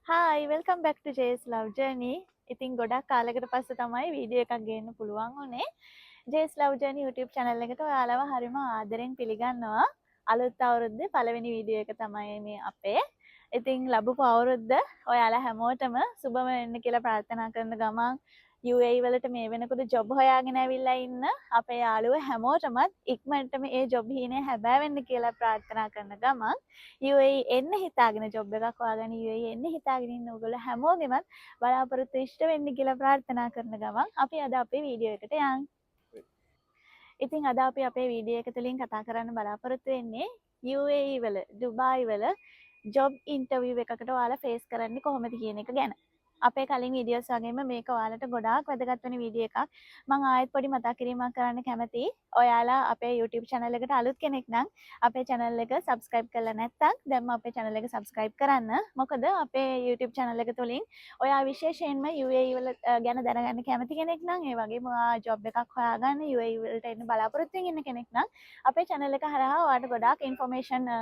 Hi, welcome back to Jay's Love Journey. ඉතින් ගොඩක් කාලයකට පස්සේ තමයි වීඩියෝ එකක් ගේන්න පුළුවන් වුණේ. Jay's Love Journey YouTube channel එකට ඔයාලව හරිම ආදරෙන් පිළිගන්නවා. අලුත් අවුරුද්දේ පළවෙනි වීඩියෝ එක තමයි මේ අපේ. ඉතින් ලැබපු අවුරුද්ද ඔයාලා හැමෝටම සුබම වෙන්න කියලා ප්‍රාර්ථනා කරන ගමන් UAE වලට මේ වෙනකොට ජොබ් හොයාගෙන ඇවිල්ලා ඉන්න අපේ යාළුවෝ හැමෝටමත් ඉක්මනටම ඒ ජොබ් හීනේ හැබෑ වෙන්න කියලා ප්‍රාර්ථනා කරන ගමන් UAE එන්න හිතාගෙන ජොබ් එකක් හොයාගෙන UAE එන්න හිතාගෙන ඉන්න ඔයගොල්ලෝ හැමෝගෙමත් බලාපොරොත්තු ඉෂ්ට වෙන්න කියලා ප්‍රාර්ථනා කරන ගමන් අපි අද අපේ වීඩියෝ එකට යන්. ඉතින් අද අපි අපේ වීඩියෝ එක තුලින් කතා කරන්න බලාපොරොත්තු වෙන්නේ UAE වල ඩුබායි වල ජොබ් ඉන්ටර්විව් එකකට ඔයාලා ෆේස් කරන්නේ කොහොමද කියන එක ගැන. අපේ කලින් වීඩියෝස් වගේම මේක ඔයාලට ගොඩාක් වැදගත් වෙන වීඩියෝ එකක්. මම ආයෙත් පොඩි මතක් කිරීමක් කරන්න කැමතියි. ඔයාලා අපේ YouTube channel එකට අලුත් කෙනෙක් නම් අපේ channel එක subscribe කරලා නැත්නම් දැන්ම අපේ channel එක subscribe කරන්න. මොකද අපේ YouTube channel එක තුලින් ඔයා විශේෂයෙන්ම UAE වල ගැන දැනගන්න කැමති කෙනෙක් නම් ඒ වගේම ඔයා job එකක් හොයාගන්න UAE වලට එන්න බලාපොරොත්තු වෙන කෙනෙක් නම් අපේ channel එක හරහා ඔයාලට ගොඩාක් information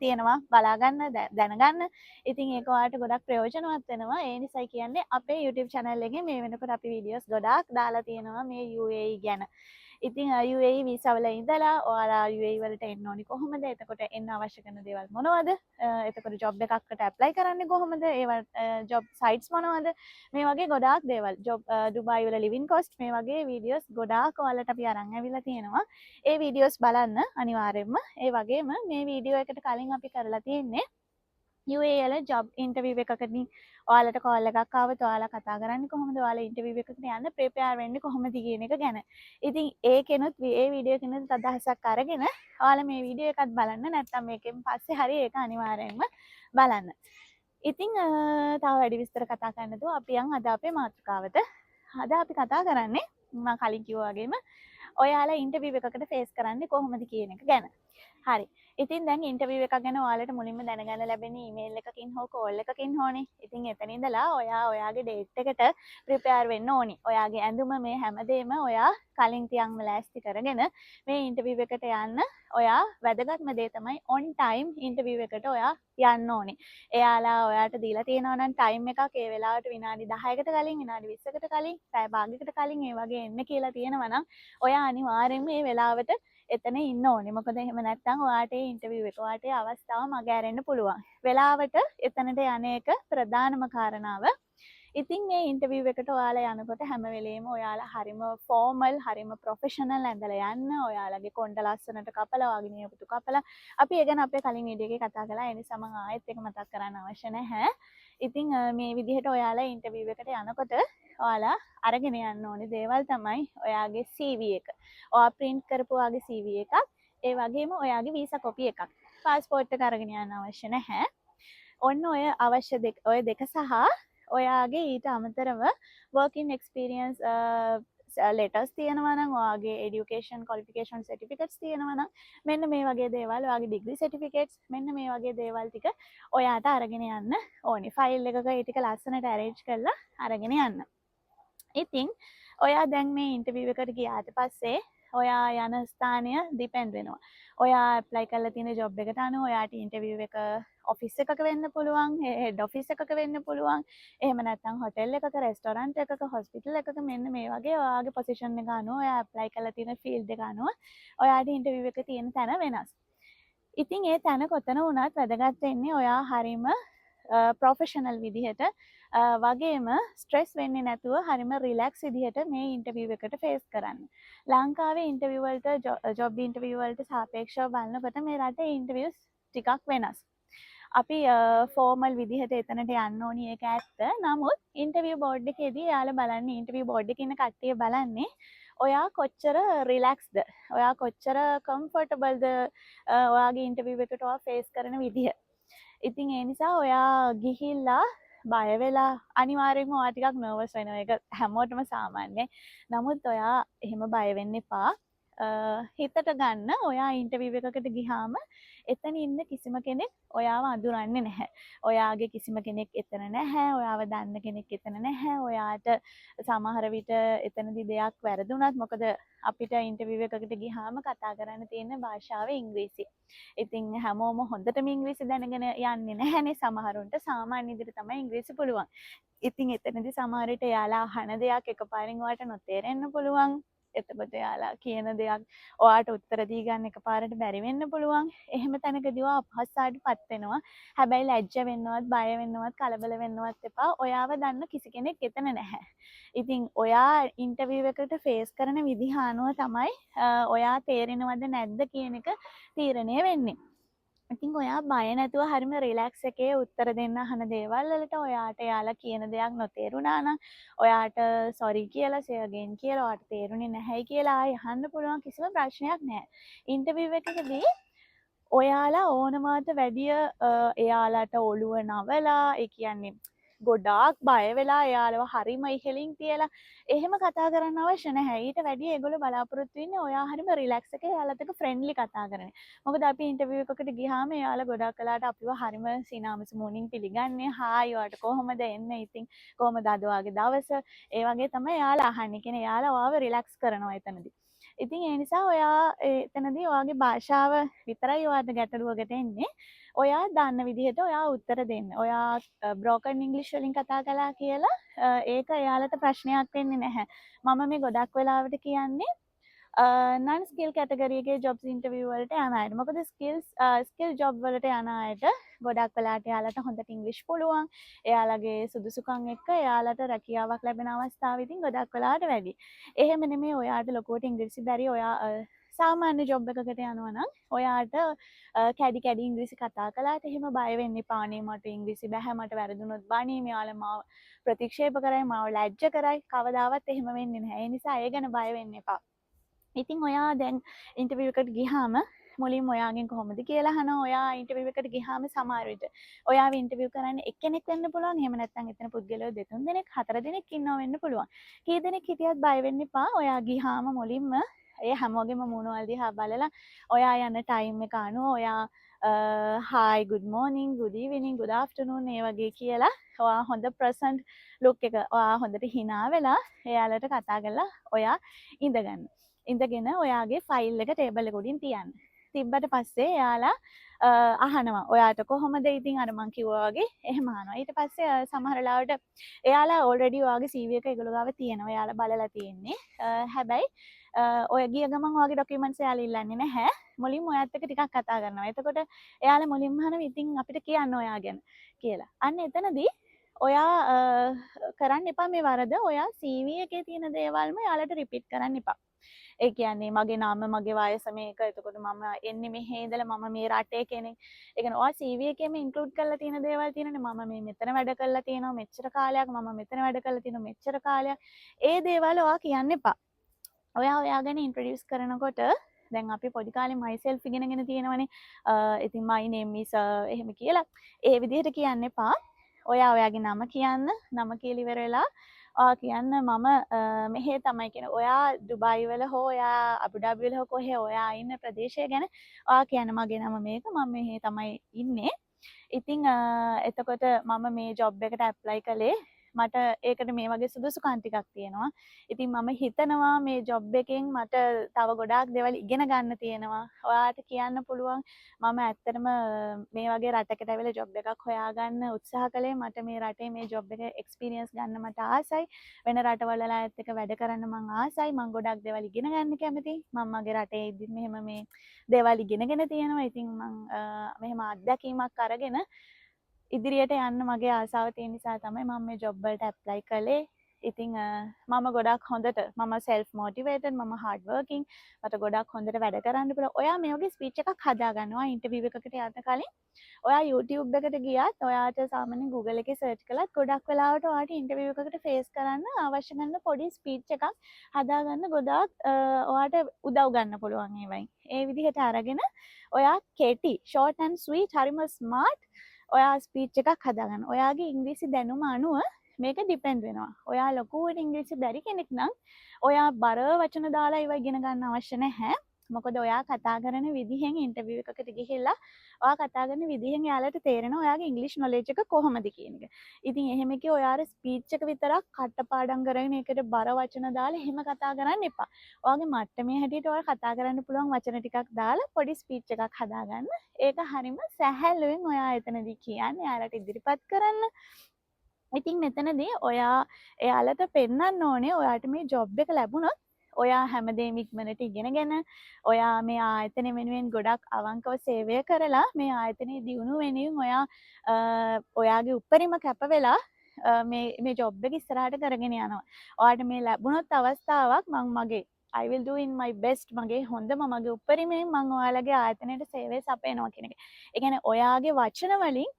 තියෙනවා බලාගන්න දැනගන්න. ඉතින් ඒක ඔයාලට ගොඩක් ප්‍රයෝජනවත් වෙනවා. ඒ නිසායි කියන්නේ අපේ YouTube channel එකේ මේ වෙනකොට අපි වීඩියෝස් ගොඩාක් දාලා තියෙනවා මේ UAE ගැන. ඉතින් UAE වීසා වල ඉඳලා ඔයාලා UAE වලට එන්න ඕනි කොහොමද? එතකොට එන්න අවශ්‍ය කරන දේවල් මොනවද? එතකොට ජොබ් එකකට ඇප්ලයි කරන්නේ කොහොමද? ඒවා ජොබ් සයිට්ස් මොනවද? මේ වගේ ගොඩාක් දේවල්. ජොබ් ඩුබායි වල ලිවින් කොස්ට් මේ වගේ වීඩියෝස් ගොඩාක් ඔයාලට අපි අරන් ඇවිල්ලා තියෙනවා. ඒ වීඩියෝස් බලන්න අනිවාර්යයෙන්ම. ඒ වගේම මේ වීඩියෝ එකට කලින් අපි කරලා තියෙන්නේ UAE වල ජොබ් ඉන්ටර්විව් එකකදී ඔයාලට කෝල් එකක් ආවොත් ඔයාලා කතා කරන්නේ කොහොමද? ඔයාලා ඉන්ටර්විව් එකකට යන්න ප්‍රිපෙයාර් වෙන්නේ කොහොමද කියන එක ගැන. ඉතින් ඒකෙනුත් ඒ වීඩියෝ එකෙනුත් අදහසක් අරගෙන ඔයාලා මේ වීඩියෝ එකත් බලන්න නැත්නම් මේකෙන් පස්සේ හරි ඒක අනිවාර්යයෙන්ම බලන්න. ඉතින් තව වැඩි විස්තර කතා කරන්න නැතුව අපි යන් අද අපේ මාතෘකාවට. අද අපි කතා කරන්නේ මම කලින් කිව්වා වගේම ඔයාලා ඉන්ටර්විව් එකකට ෆේස් කරන්නේ කොහොමද කියන එක ගැන. හරි. ඉතින් දැන් ඉන්ටර්විව් එකක් ගැන ඔයාලට මුලින්ම දැනගන්න ලැබෙන්නේ ඊමේල් එකකින් හෝ කෝල් එකකින් හෝනේ. ඉතින් එතන ඉඳලා ඔයා ඔයාගේ ඩේට් එකට ප්‍රිපෙයාර් වෙන්න ඕනි. ඔයාගේ ඇඳුම මේ හැමදේම ඔයා කලින් තියන්ම ලෑස්ති කරගෙන මේ ඉන්ටර්විව් එකට යන්න ඔයා වැදගත්ම දේ තමයි on time ඉන්ටර්විව් එකට ඔයා යන්න ඕනේ. එයාලා ඔයාට දීලා තියෙනවා නම් ටයිම් එකක් ඒ වෙලාවට විනාඩි 10කට කලින් විනාඩි 20කට කලින් පැය භාගයකට කලින් ඒ වගේ එන්න කියලා තියෙනවා නම් ඔයා අනිවාර්යෙන්ම මේ වෙලාවට එතන ඉන්න ඕනේ. මොකද එහෙම නැත්නම් ඔයාට ඒ ඉන්ටර්විව් එක ඔයාට ඒ අවස්ථාව මගහැරෙන්න පුළුවන්. වෙලාවට එතනට යන එක ප්‍රධානම කාරණාව. ඉතින් මේ ඉන්ටර්විව් එකට ඔයාලා යනකොට හැම වෙලේම ඔයාලා හරිම ෆෝමල්, හරිම ප්‍රොෆෙෂනල් ඇඳලා යන්න. ඔයාලගේ කොණ්ඩ ලස්සනට කපලා, වගේ නියපොතු කපලා. අපි ඒ ගැන අපේ කලින් වීඩියෝ එකේ කතා කළා. ඒ නිසා මම ආයෙත් ඒක මතක් කරන්න අවශ්‍ය නැහැ. ඉතින් මේ විදිහට ඔයාලා ඉන්ටර්විව් එකට යනකොට ඔයාලා අරගෙන යන්න ඕනේ දේවල් තමයි ඔයාගේ CV එක. ඔයා print කරපු ඔයාගේ CV එකක්. ඒ වගේම ඔයාගේ වීසා කොපි එකක්. පාස්පෝර්ට් එක අරගෙන යන්න අවශ්‍ය නැහැ. ඔන්න ඔය අවශ්‍ය ඔය දෙක සහ ඔයාගේ ඊට අමතරව working experience letters තියෙනවා නම් ඔයාගේ education qualification certificates තියෙනවා නම් මෙන්න මේ වගේ දේවල් ඔයාගේ degree certificates මෙන්න මේ වගේ දේවල් ටික ඔයාට අරගෙන යන්න ඕනේ. ෆයිල් එකක ඒ ටික ලස්සනට arrange කරලා අරගෙන යන්න. ඉතින් ඔයා දැන් මේ ඉන්ටර්විව් එකට ගියාට පස්සේ ඔයා යන ස්ථානය ඩිපෙන්ඩ් වෙනවා. ඔයා ඇප්ලයි කරලා තියෙන ජොබ් එකට අනුව ඔයාට ඉන්ටර්විව් එක ඔෆිස් එකක වෙන්න පුළුවන්, හෙඩ් ඔෆිස් එකක වෙන්න පුළුවන්. එහෙම නැත්නම් හොටෙල් එකක, රෙස්ටොරන්ට් එකක, හොස්පිටල් එකක මෙන්න මේ වගේ ඔයාගේ පොසිෂන් එක අනුව ඔයා ඇප්ලයි කරලා තියෙන ෆීල්ඩ් එක අනුව ඔයාට ඉන්ටර්විව් එක තියෙන තැන වෙනස්. ඉතින් ඒ තැන කොතන වුණත් වැදගත් වෙන්නේ ඔයා හරීම ප්‍රොෆෙෂනල් විදිහට වගේම ස්ට්‍රෙස් වෙන්නේ නැතුව හරිම රිලැක්ස් විදිහට මේ ඉන්ටර්විව් එකට ෆේස් කරන්න. ලංකාවේ ඉන්ටර්විව් වලට ජොබ් ඉන්ටර්විව් වලට සාපේක්ෂව බලනකොට මේ රටේ ඉන්ටර්විව්ස් ටිකක් වෙනස්. අපි ෆෝමල් විදිහට එතනට යන්න ඕනි ඒක ඇත්ත. නමුත් ඉන්ටර්විව් බෝඩ් එකේදී යාළ බලන්නේ ඉන්ටර්විව් බෝඩ් එකේ ඉන්න කට්ටිය බලන්නේ ඔයා කොච්චර රිලැක්ස්ද, ඔයා කොච්චර කම්ෆර්ටබල්ද ඔයාගේ ඉන්ටර්විව් එකට ඔයා ෆේස් කරන විදිහ. ඉතින් ඒ නිසා ඔයා ගිහිල්ලා බය වෙලා අනිවාර්යෙන්ම ඔයා ටිකක් නර්වස් වෙනවා. ඒක හැමෝටම සාමාන්‍යයි. නමුත් ඔයා එහෙම බය වෙන්න එපා. හිතට ගන්න ඔයා ඉන්ටර්විව් එකකට ගිහාම එතන ඉන්න කිසිම කෙනෙක් ඔයාව අඳුරන්නේ නැහැ. ඔයාගේ කිසිම කෙනෙක් එතන නැහැ. ඔයාව දන්න කෙනෙක් එතන නැහැ. ඔයාට සමහර විට එතනදි දෙයක් වැරදුනත් මොකද අපිට ඉන්ටර්විව් එකකට ගිහාම කතා කරන්න තියෙන භාෂාව ඉංග්‍රීසි. ඉතින් හැමෝම හොඳටම ඉංග්‍රීසි දැනගෙන යන්නේ නැහැනේ. සමහරුන්ට සාමාන්‍ය විදිහට තමයි ඉංග්‍රීසි පුළුවන්. ඉතින් එතනදි සමහර විට එයාලා අහන දෙයක් එකපාරින් ඔයාලට නොතේරෙන්න පුළුවන්. එතකොට එයාලා කියන දෙයක් ඔයාට උත්තර දී ගන්න එකපාරට බැරි වෙන්න පුළුවන්. එහෙම තැනකදී ඔයා අපහසුතාවයටපත් වෙනවා. හැබැයි ලැජ්ජ වෙන්නවත්, බය වෙන්නවත්, කලබල වෙන්නවත් එපා. ඔයාව දන්න කිසි කෙනෙක් එතන නැහැ. ඉතින් ඔයා ඉන්ටර්විව් එකට ෆේස් කරන විදිහ අනුව තමයි ඔයා තේරෙනවද නැද්ද කියන එක තීරණය වෙන්නේ. ඉතින් ඔයා බය නැතුව හරිම රිලැක්ස් එකේ උත්තර දෙන්න අහන දේවල් වලට ඔයාට එයාලා කියන දෙයක් නොතේරුණා නම් ඔයාට සෝරි කියලා සේගෙන් කියලා ඔයාට තේරුනේ නැහැයි කියලා ආයෙ අහන්න පුළුවන් කිසිම ප්‍රශ්නයක් නැහැ. ඉන්ටර්විව් එකකදී ඔයාලා ඕනමාට වැඩිය එයාලට ඔළුව නවලා ඒ කියන්නේ ගොඩාක් බය වෙලා එයාලව හරිම ඉහලින් තියලා එහෙම කතා කරන්න අවශ්‍ය නැහැ. ඊට වැඩිය ඒගොල්ලෝ බලාපොරොත්තු වෙන්නේ ඔයා හරිම රිලැක්ස් එකේ එයාලට ෆ්‍රෙන්ඩ්ලි කතා කරන්නේ. මොකද අපි ඉන්ටර්විව් එකකට ගියාම එයාලා ගොඩක් වෙලාට අපිව හරිම සිනාමස මුණින් පිළිගන්නේ. හායි ඔයාට කොහොමද එන්න ඉතින් කොහොමද අද වගේ දවස? ඒ වගේ තමයි එයාලා අහන්නේ. කියන්නේ එයාලා ඔයාව රිලැක්ස් කරනවා එතනදී. ඉතින් ඒ නිසා ඔයා එතනදී ඔයාගේ භාෂාව විතරයි ඔයාට ගැටලුවකට එන්නේ. ඔයා දන්න විදිහට ඔයා උත්තර දෙන්න. ඔයා බ්‍රෝකන් ඉංග්ලිෂ් වලින් කතා කළා කියලා ඒක එයාලට ප්‍රශ්නයක් වෙන්නේ නැහැ. මම මේ ගොඩක් වෙලාවට කියන්නේ non skill category එකේ jobs interview වලට යන අයට. මොකද skill job වලට යන අයට ගොඩක් වෙලාට එයාලට හොඳට ඉංග්‍රීසි පුළුවන්. එයාලගේ සුදුසුකම් එක්ක එයාලට රැකියාවක් ලැබෙන අවස්ථාව ඉතින් ගොඩක් වෙලාට වැඩි. එහෙම නෙමෙයි ඔයාට ලොකුවට ඉංග්‍රීසි බැරි ඔයා සාමාන්‍ය ජොබ් එකකට යනවා නම් ඔයාට කැඩි කැඩි ඉංග්‍රීසි කතා කළාට එහෙම බය වෙන්න එපා. අනේ මට ඉංග්‍රීසි බෑ, මට වැරදුනොත් බණී, මෙයාලා මාව ප්‍රතික්ෂේප කරයි, මාව ලැජ්ජ කරයි. කවදාවත් එහෙම වෙන්නේ නැහැ. ඒ නිසා ඒ ගැන බය වෙන්න එපා. ඉතින් ඔයා දැන් ඉන්ටර්විව් එකට ගියාම මුලින්ම ඔයාගෙන් කොහොමද කියලා අහනවා. ඔයා ඉන්ටර්විව් එකට ගියාම සමහර විට ඔයාව ඉන්ටර්විව් කරන්නේ එක්කෙනෙක් වෙන්න පුළුවන්. එහෙම නැත්නම් එතන පුද්ගලයෝ දෙතුන් දෙනෙක්, හතර දෙනෙක් ඉන්නවා වෙන්න පුළුවන්. කී දෙනෙක් හිටියත් බය වෙන්න එපා. ඔයා ගියාම මුලින්ම ඒ හැමෝගෙම මූණවල දිහා බලලා ඔයා යන ටයිම් එක අනුව ඔයා hi good morning good evening good afternoon ඒ වගේ කියලා ඔයා හොඳ ප්‍රසන්ට් ලුක් එක ඔයා හොඳට hina වෙලා එයාලට කතා කරලා ඔයා ඉඳගෙන ඔයාගේ ෆයිල් එක ටේබල් එක උඩින් තියන්න. තිබ්බට පස්සේ එයාලා අහනවා ඔයාට කොහොමද ඉතින් අර මං කිව්වා වගේ එහෙම අහනවා. ඊට පස්සේ සමහර ලාවට එයාලා ඔල්රෙඩි ඔයාගේ CV එක ඒගොල්ලෝ ගාව තියෙනවා. එයාලා බලලා තියෙන්නේ. හැබැයි ඔය ගිය ගමන් ඔයාගේ ડોකියුමන්ට්ස් එයාලා ඉල්ලන්නේ නැහැ. මුලින්ම ඔයත් එක්ක ටිකක් කතා කරනවා. එතකොට එයාලා මුලින්ම අහනවා ඉතින් අපිට කියන්න ඔයා ගැන කියලා. අන්න එතනදී ඔයා කරන්න එපා මේ වරද. ඔයා CV එකේ තියෙන දේවල්ම එයාලට රිපීට් කරන්න එපා. ඒ කියන්නේ මගේ නාම මගේ වයස මේක. එතකොට මම එන්නේ මෙහේ ඉඳලා මම මේ රටේ කෙනෙක්. ඒ කියන්නේ ඔයා CV එකේම ඉන්ක්ලූඩ් කරලා තියෙන දේවල් තියෙනනේ. මම මේ මෙතන වැඩ කරලා තියෙනවා මෙච්චර කාලයක්. මම මෙතන වැඩ කරලා තියෙනවා මෙච්චර කාලයක්. ඒ දේවල් ඔයා කියන්න එපා. ඔයා ගැන ඉන්ට්‍රොඩියුස් කරනකොට දැන් අපි පොඩි කාලේ myself ඉගෙනගෙන තියෙනවනේ. ඉතින් my name is එහෙම කියලා. ඒ විදිහට කියන්න එපා. ඔයාගේ නම කියන්න. නම කියලා ඉවර වෙලා කියන්න මම මෙහෙ තමයි කියන. ඔයා දුබයි වල හෝ ඔයා අබුඩාබි වල හෝ කොහේ ඔයා ඉන්න ප්‍රදේශය ගැන ඔයා කියන්න මගේ නම මේක. මම මෙහෙ තමයි ඉන්නේ. ඉතින් එතකොට මම මේ ජොබ් එකට ඇප්ලයි කළේ. මට ඒකට මේ වගේ සුදුසුකම් ටිකක් තියෙනවා. ඉතින් මම හිතනවා මේ ජොබ් එකෙන් මට තව ගොඩාක් දේවල් ඉගෙන ගන්න තියෙනවා. ඔයාට කියන්න පුළුවන් මම ඇත්තටම මේ වගේ රටකට ඇවිල්ලා ජොබ් එකක් හොයාගන්න උත්සාහ කළේ. මට මේ රටේ මේ ජොබ් එක එක්ස්පීරියන්ස් ගන්න මට ආසයි. වෙන රටවල අයත් එක්ක වැඩ කරන්න මං ආසයි. මං ගොඩක් දේවල් ඉගෙන ගන්න කැමතියි. මම මගේ රටේ ඉඳන් මෙහෙම මේ දේවල් ඉගෙනගෙන තියෙනවා. ඉතින් මං මෙහෙම අත්දැකීමක් අරගෙන ඉදිරියට යන්න මගේ ආසාව තියෙන නිසා තමයි මම මේ ජොබ් වලට ඇප්ලයි කළේ. ඉතින් මම ගොඩක් හොඳට මම self motivated, මම hard working, මට ගොඩක් හොඳට වැඩ කරන්න පුළුවන්. ඔයා මේ වගේ ස්පීච් එකක් හදා ගන්නවා ඉන්ටර්විව් එකකට යන්න කලින්. ඔයා YouTube එකට ගියත් ඔයාට සාමාන්‍යයෙන් Google එකේ search කළත් ගොඩක් වෙලාවට ඔයාට ඉන්ටර්විව් එකකට face කරන්න අවශ්‍ය කරන පොඩි ස්පීච් එකක් හදා ගන්න ගොඩාක් ඔයාට උදව් ගන්න පුළුවන් ඒවයින්. ඒ විදිහට අරගෙන ඔයා කෙටි, short and sweet, හරිම smart ඔයා ස්පීච් එකක් හදාගන්න. ඔයාගේ ඉංග්‍රීසි දැනුම අනුව මේක ඩිපෙන්ඩ් වෙනවා. ඔයා ලොකුවට ඉංග්‍රීසි බැරි කෙනෙක් නම් ඔයා බර වචන දාලා ඒව ඉගෙන ගන්න අවශ්‍ය නැහැ. මොකද ඔයා කතා කරන විදිහෙන් ඉන්ටර්විව් එකකට ගිහිල්ලා ඔයා කතා කරන විදිහෙන් එයාලට තේරෙනවා ඔයාගේ ඉංග්‍රීසි නොලෙජ් එක කොහොමද කියන එක. ඉතින් එහෙම එකේ ඔයාට ස්පීච් එක විතරක් කටපාඩම් කරගෙන ඒකට බර වචන දාලා එහෙම කතා කරන්න එපා. ඔයාගේ මට්ටමේ හැටියට ඔයා කතා කරන්න පුළුවන් වචන ටිකක් දාලා පොඩි ස්පීච් එකක් හදාගන්න. ඒක හරිම සැහැල්ලුවෙන් ඔයා එතනදී කියන්නේ එයාලට ඉදිරිපත් කරන්න. ඉතින් මෙතනදී ඔයා එයාලට පෙන්වන්න ඕනේ ඔයාට මේ ජොබ් එක ලැබුණොත් ඔයා හැමදේම ඉක්මනට ඉගෙනගෙන ඔයා මේ ආයතනය වෙනුවෙන් ගොඩක් අවංකව සේවය කරලා මේ ආයතනයේ දියුණුව වෙනුවෙන් ඔයා ඔයාගේ උපරිම කැප වෙලා මේ ජොබ් එක ඉස්සරහට කරගෙන යනවා. ඔයාට මේ ලැබුණොත් අවස්ථාවක් මගේ I will do in my best මගේ හොඳම මගේ උපරිමයෙන් මම ඔයාලගේ ආයතනයට සේවය සපයනවා කියන එක. ඒ කියන්නේ ඔයාගේ වචන වලින්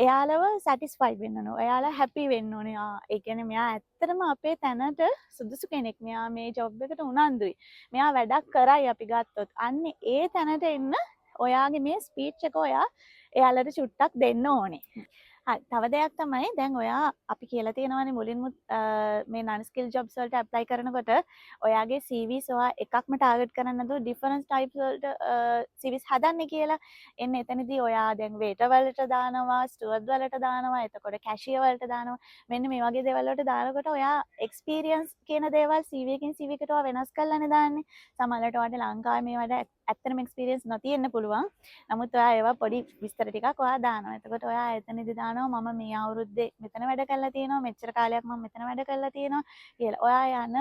එයාලව සැටිස්ෆයිඩ් වෙන්න ඕනේ. එයාලා හැපි වෙන්න ඕනේ. ඒ කියන්නේ මෙයා ඇත්තටම අපේ තැනට සුදුසු කෙනෙක්. මෙයා මේ ජොබ් එකට උනන්දුයි. මෙයා වැඩක් කරයි අපි ගත්තොත්. අන්න ඒ තැනට එන්න ඔයාගේ මේ ස්පීච් එක ඔයා එයාලට චුට්ටක් දෙන්න ඕනේ. හරි. තව දෙයක් තමයි දැන් ඔයා අපි කියලා තියෙනවානේ මුලින්ම මේ non skill jobs වලට apply කරනකොට ඔයාගේ CVs ඔයා එකක්ම target කරන්නේ නැතුව different types වලට CVs හදන්නේ කියලා. එන්න එතනදී ඔයා දැන් waiter වලට දානවා, steward වලට දානවා, එතකොට cashier වලට දානවා. මෙන්න මේ වගේ දේවල් වලට දානකොට ඔයා experience කියන දේවල් CV එකකින් CV එකට ඔයා වෙනස් කරලානේ දාන්නේ. සමහරවිට ඔයාට ලංකාවේ මේවට ඇත්තටම experience නොතියෙන්න පුළුවන්. නමුත් ඔයා ඒවා පොඩි විස්තර ටිකක් ඔයා දානවා. එතකොට ඔයා එතනදී දානවා මම මේ අවුරුද්දේ මෙතන වැඩ කරලා තියෙනවා, මෙච්චර කාලයක් මම මෙතන වැඩ කරලා තියෙනවා කියලා. ඔයා යන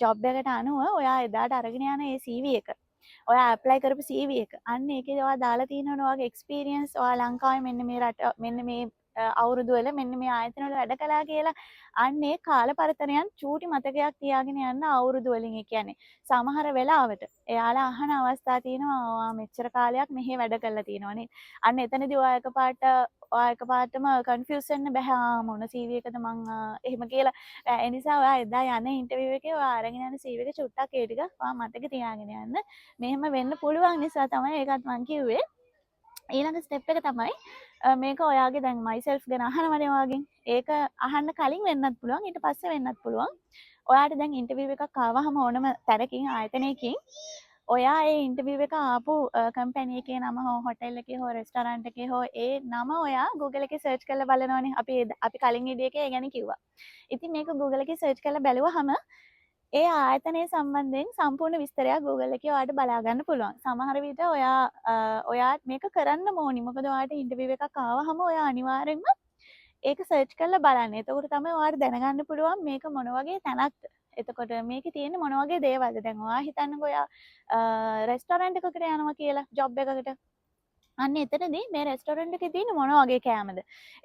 ජොබ් එකට අනුව ඔයා එදාට අරගෙන යන ඒ CV එක. ඔයා ඇප්ලයි කරපු CV එක. අන්න ඒකේ ඔයා දාලා තියෙනවනේ ඔයාගේ එක්ස්පීරියන්ස් ඔයා ලංකාවේ මෙන්න මේ රට මෙන්න මේ අවුරුදු වල මෙන්න මේ ආයතන වල වැඩ කළා කියලා. අන්න ඒ කාල පරතරයන් චූටි මතකයක් තියාගෙන යන්න අවුරුදු වලින්. ඒ කියන්නේ සමහර වෙලාවට එයාලා අහන අවස්ථා තියෙනවා ඔයා මෙච්චර කාලයක් මෙහෙ වැඩ කරලා තියෙනවා නේ. අන්න එතනදී ඔයා එකපාරටම කන්ෆියුස් වෙන්න බෑ. මොන CV එකද මං එහෙම කියලා. ඒ නිසා ඔයා එදා යන ඉන්ටර්විව් එකේ ඔයා අරගෙන යන CV එක චුට්ටක් ඒ ටික ඔයා මතක තියාගෙන යන්න. මෙහෙම වෙන්න පුළුවන් නිසා තමයි ඒකත් මං කිව්වේ. ඊළඟ ස්ටෙප් එක තමයි මේක ඔයාගේ දැන් myself ගැන අහනවනේ ඔයාගෙන්. ඒක අහන්න කලින් වෙන්නත් පුළුවන්, ඊට පස්සේ වෙන්නත් පුළුවන්. ඔයාට දැන් ඉන්ටර්විව් එකක් ආවහම ඕනම තැනකින් ආයතනයකින් ඔයා ඒ ඉන්ටර්විව් එක ආපු කම්පැනි එකේ නම හෝ හොටෙල් එකේ හෝ රෙස්ටොරන්ට් එකේ හෝ ඒ නම ඔයා Google එකේ සර්ච් කරලා බලනවනේ. අපි කලින් ඉඩ එකේ ගැන කිව්වා. ඉතින් මේක Google එකේ සර්ච් කරලා බැලුවහම ඒ ආයතනය සම්බන්ධයෙන් සම්පූර්ණ විස්තරයක් Google එකේ ඔයාට බලා ගන්න පුළුවන්. සමහර විට ඔයා මේක කරන්න ඕනි. මොකද ඔයාට ඉන්ටර්විව් එකක් ආවහම ඔයා අනිවාර්යෙන්ම ඒක සර්ච් කරලා බලන්න. එතකොට තමයි ඔයාට දැනගන්න පුළුවන් මේක මොන වගේ තැනක්ද. එතකොට මේකේ තියෙන්නේ මොන වගේ දේවල්ද. දැන් ඔයා හිතන්නකෝ ඔයා රෙස්ටොරන්ට් එකකට යනවා කියලා ජොබ් එකකට. අන්න එතනදී මේ රෙස්ටොරන්ට් එකේ තියෙන මොන වගේ කෑමද?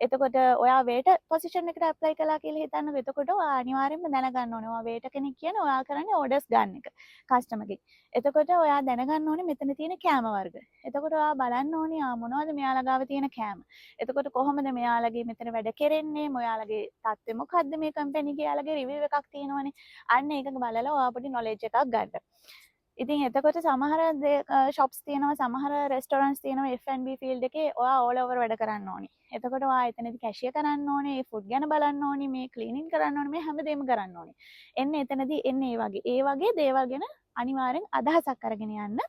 එතකොට ඔයා වේටර් පොසිෂන් එකට ඇප්ලයි කළා කියලා හිතන්නකෝ. එතකොට ඔයා අනිවාර්යෙන්ම දැනගන්න ඕනේ. ඔයා වේටර් කෙනෙක් කියන්නේ ඔයා කරන්නේ ඕඩර්ස් ගන්න එක කස්ටමර්ගෙන්. එතකොට ඔයා දැනගන්න ඕනේ මෙතන තියෙන කෑම වර්ග. එතකොට ඔයා බලන්න ඕනේ මොනවද මෙයාලා ගාව තියෙන කෑම. එතකොට කොහොමද මෙයාලගේ මෙතන වැඩ කෙරෙන්නේ? මොයාලගේ තත්ත්වය මොකද්ද මේ කම්පැනි එකේ? යාලගේ රිවිව් එකක් තියෙනවනේ. අන්න ඒක බලලා ඔයා පොඩි නොලෙජ් එකක් ගන්න. ඉතින් එතකොට සමහර ෂොප්ස් තියෙනවා, සමහර රෙස්ටොරන්ට්ස් තියෙනවා F&B ෆීල්ඩ් එකේ ඔයා ඕල් ඕවර් වැඩ කරන්න ඕනේ. එතකොට ඔයා එතනදී කැෂියර් කරන්න ඕනේ, ෆුඩ් ගැන බලන්න ඕනේ, මේ ක්ලීනින් කරන්න ඕනේ, මේ හැමදේම කරන්න ඕනේ. එන්නේ එතනදී එන්නේ ඒ වගේ දේවල් ගැන අනිවාර්යෙන් අදහසක් අරගෙන යන්න.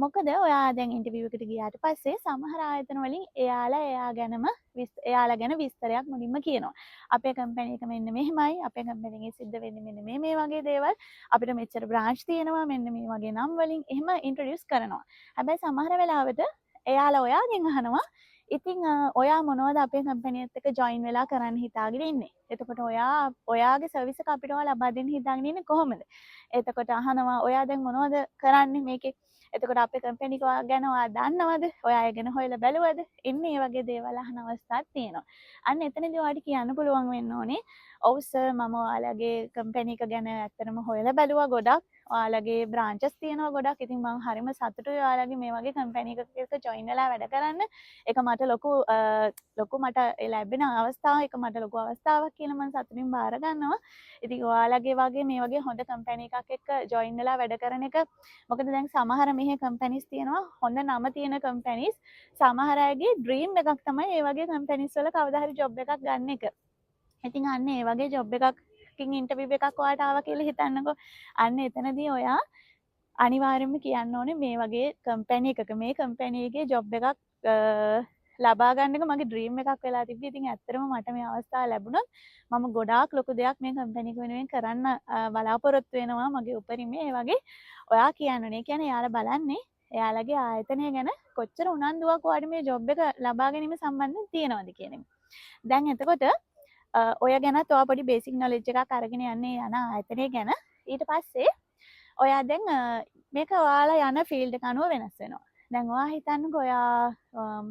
මොකද ඔයා දැන් ඉන්ටර්විව් එකට ගියාට පස්සේ සමහර ආයතන වලින් එයාලා ගැන විස්තරයක් මුලින්ම කියනවා. අපේ කම්පැනි එක මෙන්න මෙහෙමයි, අපේ කම්පැනි එකේ සිද්ධ වෙන්නේ මෙන්න මේ වගේ දේවල්. අපිට මෙච්චර බ්‍රාන්ච් තියෙනවා, මෙන්න මේ වගේ නම් වලින් එහෙම ඉන්ට්‍රොඩියුස් කරනවා. හැබැයි සමහර වෙලාවට එයාලා ඔයාගෙන් අහනවා ඉතින් ඔයා මොනවද අපේ කම්පැනි එකත් එක්ක ජොයින් වෙලා කරන්න හිතාගෙන ඉන්නේ? එතකොට ඔයාගේ සර්විස් එක අපිට ලබා දෙන්න හිතාගෙන ඉන්නේ කොහොමද? එතකොට අහනවා ඔයා දැන් මොනවද කරන්නේ මේකේ? එතකොට අපේ කම්පැනි එක ගැන ඔයා දන්නවද? ඔයා ඒ ගැන හොයලා බැලුවද? ඉන්නේ මේ වගේ දේවල් අහන අවස්ථාවක් තියෙනවා. අන්න එතනදී ඔයාට කියන්න පුළුවන් වෙන්න ඕනේ. ඔව් සර් මම ඔයාලගේ කම්පැනි එක ගැන ඇත්තටම හොයලා බැලුවා ගොඩක්. ඔයාලගේ බ්‍රාන්චස් තියෙනවා ගොඩක්. ඉතින් මම හරිම සතුටුයි ඔයාලගේ මේ වගේ කම්පැනි එකක ජොයින් වෙලා වැඩ කරන්න. ඒක මට ලොකු මට ලැබෙන අවස්ථාවක්. ඒක මට ලොකු අවස්ථාවක් කියලා මම සතුටින් බාර ගන්නවා. ඉතින් ඔයාලගේ වගේ මේ වගේ හොඳ කම්පැනි එකක් එක්ක ජොයින් වෙලා වැඩ කරන එක මොකද දැන් සමහර මෙහි කම්පැනිස් තියෙනවා හොඳ නම තියෙන කම්පැනිස්. සමහර අයගේ ඩ්‍රීම් එකක් තමයි මේ වගේ කම්පැනිස් වල කවදා හරි ජොබ් එකක් ගන්න එක. ඉතින් අන්න ඒ වගේ ජොබ් එකකින් ඉන්ටර්විව් එකක් ඔයාට ආවා කියලා හිතන්නකෝ. අන්න එතනදී ඔයා අනිවාර්යයෙන්ම කියන්න ඕනේ මේ වගේ කම්පැනි එකක මේ කම්පැනි එකේ ජොබ් එකක් ලබා ගන්න එක මගේ ඩ්‍රීම් එකක් වෙලා තිබ්බේ. ඉතින් ඇත්තටම මට මේ අවස්ථාව ලැබුණොත් මම ගොඩාක් ලොකු දෙයක් මේ කම්පැනි එක වෙනුවෙන් කරන්න බලාපොරොත්තු වෙනවා මගේ උපරිමේ. ඒ වගේ ඔයා කියන්නනේ. කියන්නේ එයාලා බලන්නේ එයාලගේ ආයතනය ගැන කොච්චර උනන්දුවක් ඔයාට මේ ජොබ් එක ලබා ගැනීම සම්බන්ධයෙන් තියෙනවද කියන එක. දැන් එතකොට ඔය ගැනත් ඔයා පොඩි බේසික් නොලෙජ් එකක් අරගෙන යන්නේ යන ආයතනය ගැන. ඊට පස්සේ ඔයා දැන් මේක ඔයාලා යන ෆීල්ඩ් එක අනුව වෙනස් වෙනවා. දැන් ඔයා හිතන්නකෝ ඔයා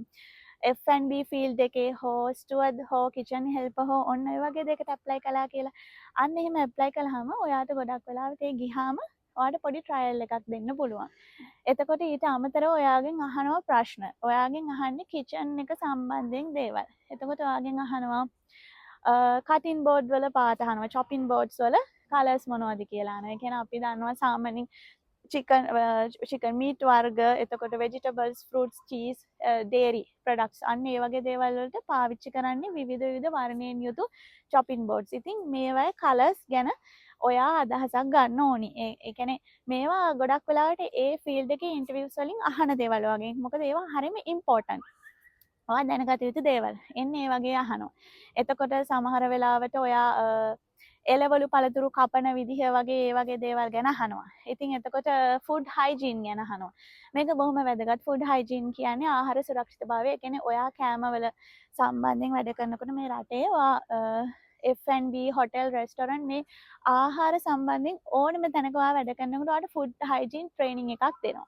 F&B ෆීල්ඩ් එකේ හෝ ස්ටුවර්ඩ් හෝ කිචන් හෙල්පර් හෝ ඔන්න ඔය වගේ දෙයකට ඇප්ලයි කළා කියලා. අන්න එහෙම ඇප්ලයි කළාම ඔයාට ගොඩක් වෙලාවට ඒ ගිහාම ඔයාට පොඩි ට්‍රයල් එකක් දෙන්න පුළුවන්. එතකොට ඊට අමතරව ඔයාගෙන් අහනවා ප්‍රශ්න. ඔයාගෙන් අහන්නේ කිචන් එක සම්බන්ධයෙන් දේවල්. එතකොට ඔයාගෙන් අහනවා කටින් බෝඩ් වල පාට අහනවා, චොපින් බෝඩ්ස් වල කලර්ස් මොනවද කියලා අහනවා. ඒ කියන්නේ අපි දන්නවා සාමාන්‍යයෙන් චිකන් මීට් වර්ග, එතකොට vegetables, fruits, cheese, dairy products අන්න ඒ වගේ දේවල් වලට පාවිච්චි කරන්නේ විවිධ වර්ණයෙන් යුතු චොපින් බෝඩ්ස්. ඉතින් මේවායේ කලර්ස් ගැන ඔයා අදහසක් ගන්න ඕනි. ඒ කියන්නේ මේවා ගොඩක් වෙලාවට ඒ ෆීල්ඩ් එකේ ඉන්ටර්විව්ස් වලින් අහන දේවල් වගේ. මොකද ඒවා හරිම ඉම්පෝටන්ට්. ඔයා දැනගත යුතු දේවල්. එන්නේ ඒ වගේ අහනවා. එතකොට සමහර වෙලාවට ඔයා එළවලු පළතුරු කපන විදිහ වගේ ඒ වගේ දේවල් ගැන අහනවා. ඉතින් එතකොට ෆුඩ් හයිජීන් ගැන අහනවා. මේක බොහොම වැදගත්. ෆුඩ් හයිජීන් කියන්නේ ආහාර සුරක්ෂිතභාවය. ඒ කියන්නේ ඔයා කෑමවල සම්බන්ධයෙන් වැඩ කරනකොට මේ රටේ ඔයා F&B හොටෙල් රෙස්ටොරන්ට් මේ ආහාර සම්බන්ධයෙන් ඕනම තැනක ඔයා වැඩ කරනකොට ඔයාට ෆුඩ් හයිජීන් ට්‍රේනින් එකක් දෙනවා.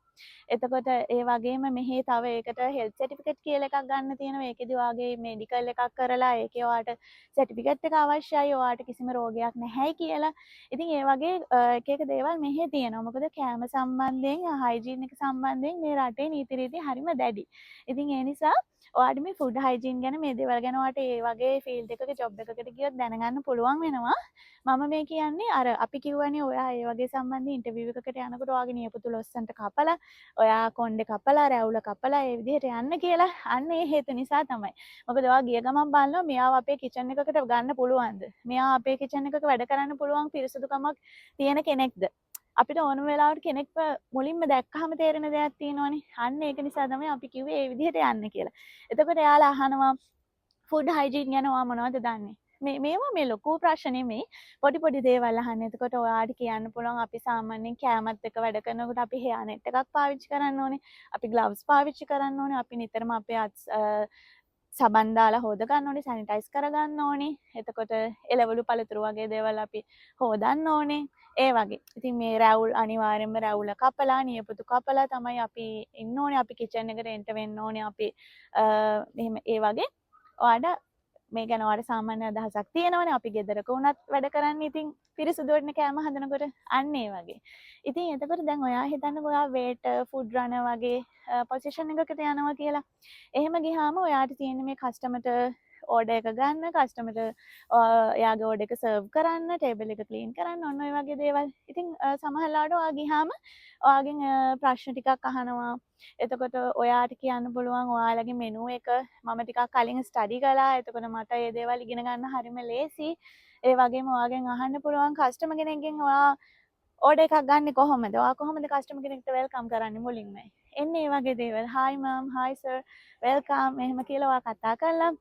එතකොට ඒ වගේම මෙහි තව ඒකට හෙල්ත් සර්ටිෆිකේට් කියලා එකක් ගන්න තියෙනවා. ඒකෙදි ඔයාගේ මෙඩිකල් එකක් කරලා ඒකේ ඔයාට සර්ටිෆිකේට් එක අවශ්‍යයි. ඔයාට කිසිම රෝගයක් නැහැයි කියලා. ඉතින් ඒ වගේ එක එක දේවල් මෙහි තියෙනවා. මොකද කෑම සම්බන්ධයෙන් හයිජීන් එක සම්බන්ධයෙන් මේ රටේ නීති රීති හරිම දැඩි. ඉතින් ඒ නිසා ඔයාට මේ ෆුඩ් හයිජීන් ගැන මේ දේවල් ගැන ඔයාට ඒ වගේ ෆීල්ඩ් එකක ජොබ් එකකට ගියොත් දැනගන්න පුළුවන් වෙනවා. මම මේ කියන්නේ අර අපි කිව්වනේ ඔයා ඒ වගේ සම්බන්ධ ඉන්ටර්විව් එකකට යනකොට ඔයාගේ නියපොතු ලොස්සන්ට කපලා ඔයා කොණ්ඩේ කපලා රැවුල කපලා ඒ විදිහට යන්න කියලා. අන්න ඒ හේතු නිසා තමයි. මොකද ඔයා ගිය ගමන් බලනවා මෙයාව අපේ කිචන් එකකට ගන්න පුළුවන්ද? මෙයා අපේ කිචන් එකක වැඩ කරන්න පුළුවන් පිරිසුදුකමක් තියෙන කෙනෙක්ද? අපිට ඕනම වෙලාවට කෙනෙක්ව මුලින්ම දැක්කහම තේරෙන දෙයක් තියෙනවනේ. අන්න ඒක නිසා තමයි අපි කිව්වේ ඒ විදිහට යන්න කියලා. එතකොට එයාලා අහනවා ෆුඩ් හයිජීන් ගැන ඔයා මොනවද දන්නේ? මේවා මේ ලොකු ප්‍රශ්න නෙමෙයි. පොඩි දේවල් අහන්න. එතකොට ඔයාට කියන්න පුළුවන් අපි සාමාන්‍යයෙන් කෑමත් එක්ක වැඩ කරනකොට අපි හෙයා net එකක් පාවිච්චි කරන්න ඕනේ. අපි ග්ලව්ස් පාවිච්චි කරන්න ඕනේ. අපි නිතරම අපේ සබන් දාලා හොද ගන්න ඕනේ, සැනිටයිස් කරගන්න ඕනේ. එතකොට එළවලු පළතුරු වගේ දේවල් අපි හොදන්න ඕනේ. ඒ වගේ. ඉතින් මේ රැවුල් අනිවාර්යයෙන්ම රැවුල කපලා, නියපොතු කපලා තමයි අපි ඉන්න ඕනේ. අපි කිචන් එකට එන්ටර් වෙන්න ඕනේ. අපි මෙහෙම ඒ වගේ. ඔයාට මේ ගැන ඔයාලට සාමාන්‍ය අදහසක් තියෙනවනේ. අපි ගෙදරක වුණත් වැඩ කරන්නේ ඉතින් පිරිසුදුවටනේ කෑම හදනකොට අන්න ඒ වගේ. ඉතින් එතකොට දැන් ඔයා හිතන්නකෝ ඔයා වේටර්, ෆුඩ් රනර් වගේ පොසිෂන් එකකට යනවා කියලා. එහෙම ගියාම ඔයාට තියෙන්නේ මේ කස්ටමර්ට ඕඩර් එක ගන්න, කස්ටමර්ට එයාගේ ඕඩර් එක සර්ව් කරන්න, ටේබල් එක ක්ලීන් කරන්න, ඔන්න ඔය වගේ දේවල්. ඉතින් සමහරවිට ඔයා ගියාම ඔයාගෙන් ප්‍රශ්න ටිකක් අහනවා. එතකොට ඔයාට කියන්න පුළුවන් ඔයාලගේ මෙනු එක මම ටිකක් කලින් ස්ටඩි කළා. එතකොට මට මේ දේවල් ඉගෙන ගන්න හරිම ලේසි. ඒ වගේම ඔයාගෙන් අහන්න පුළුවන් කස්ටමර් කෙනෙක්ගෙන් ඔයා ඕඩර් එකක් ගන්න කොහොමද? ඔයා කොහොමද කස්ටමර් කෙනෙක්ට වෙල්කම් කරන්නේ මුලින්ම? එන්නේ මේ වගේ දේවල්. hi ma'am, hi sir, welcome එහෙම කියලා ඔයා කතා කරලා